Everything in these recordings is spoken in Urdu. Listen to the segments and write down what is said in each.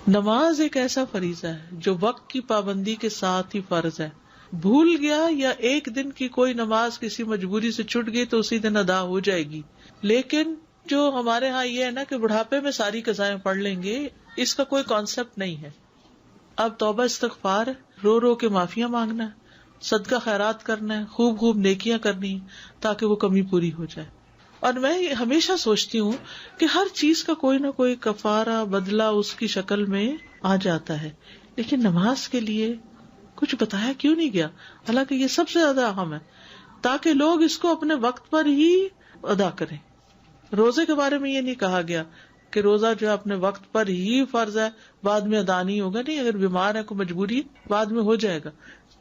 نماز ایک ایسا فریضہ ہے جو وقت کی پابندی کے ساتھ ہی فرض ہے. بھول گیا یا ایک دن کی کوئی نماز کسی مجبوری سے چھوٹ گئی تو اسی دن ادا ہو جائے گی. لیکن جو ہمارے ہاں یہ ہے نا کہ بڑھاپے میں ساری قضائیں پڑھ لیں گے، اس کا کوئی کانسیپٹ نہیں ہے. اب توبہ استغفار ہے، رو رو کے معافیاں مانگنا ہے، صدقہ خیرات کرنا ہے، خوب خوب نیکیاں کرنی ہیں تاکہ وہ کمی پوری ہو جائے. اور میں ہمیشہ سوچتی ہوں کہ ہر چیز کا کوئی نہ کوئی کفارہ بدلہ اس کی شکل میں آ جاتا ہے، لیکن نماز کے لیے کچھ بتایا کیوں نہیں گیا؟ حالانکہ یہ سب سے زیادہ اہم ہے تاکہ لوگ اس کو اپنے وقت پر ہی ادا کریں. روزے کے بارے میں یہ نہیں کہا گیا کہ روزہ جو ہے اپنے وقت پر ہی فرض ہے، بعد میں ادا نہیں ہوگا. نہیں، اگر بیمار ہے کوئی مجبوری بعد میں ہو جائے گا،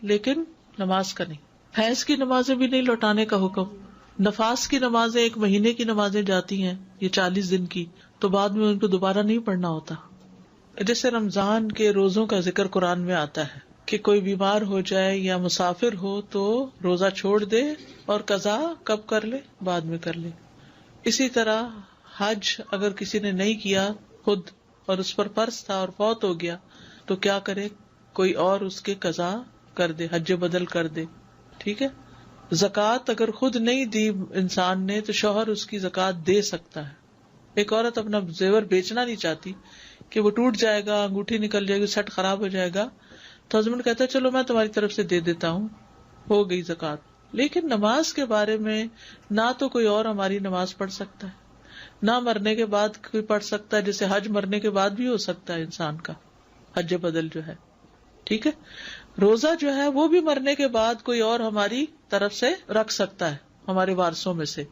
لیکن نماز کا نہیں. حیض کی نمازیں بھی نہیں لوٹانے کا حکم. نفاس کی نمازیں 1 مہینے کی نمازیں جاتی ہیں، یہ 40 دن کی، تو بعد میں ان کو دوبارہ نہیں پڑھنا ہوتا. جیسے رمضان کے روزوں کا ذکر قرآن میں آتا ہے کہ کوئی بیمار ہو جائے یا مسافر ہو تو روزہ چھوڑ دے اور قضا کب کر لے؟ بعد میں کر لے. اسی طرح حج اگر کسی نے نہیں کیا خود اور اس پر فرض تھا اور فوت ہو گیا تو کیا کرے؟ کوئی اور اس کے قضا کر دے، حج بدل کر دے. ٹھیک ہے. زکوٰۃ اگر خود نہیں دی انسان نے تو شوہر اس کی زکوٰۃ دے سکتا ہے. ایک عورت اپنا زیور بیچنا نہیں چاہتی کہ وہ ٹوٹ جائے گا، انگوٹھی نکل جائے گی، سیٹ خراب ہو جائے گا، تو ہسبینڈ کہتا ہے چلو میں تمہاری طرف سے دے دیتا ہوں، ہو گئی زکوٰۃ. لیکن نماز کے بارے میں نہ تو کوئی اور ہماری نماز پڑھ سکتا ہے، نہ مرنے کے بعد کوئی پڑھ سکتا ہے. جیسے حج مرنے کے بعد بھی ہو سکتا ہے انسان کا، حج بدل جو ہے. ٹھیک ہے. روزہ جو ہے وہ بھی مرنے کے بعد کوئی اور ہماری طرف سے رکھ سکتا ہے، ہمارے وارثوں میں سے.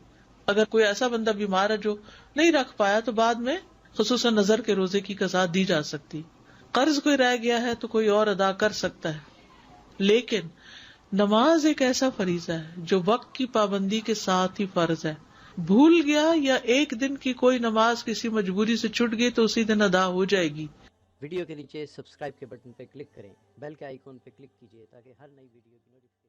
اگر کوئی ایسا بندہ بیمار ہے جو نہیں رکھ پایا تو بعد میں خصوصاً نظر کے روزے کی قضا دی جا سکتی. قرض کوئی رہ گیا ہے تو کوئی اور ادا کر سکتا ہے. لیکن نماز ایک ایسا فریضہ ہے جو وقت کی پابندی کے ساتھ ہی فرض ہے. بھول گیا یا ایک دن کی کوئی نماز کسی مجبوری سے چھوٹ گئی تو اسی دن ادا ہو جائے گی. ویڈیو کے نیچے سبسکرائب کے بٹن پہ کلک کریں، بیل کے آئیکن پہ کلک کیجیے تاکہ ہر نئی ویڈیو کی نوٹیفکیشن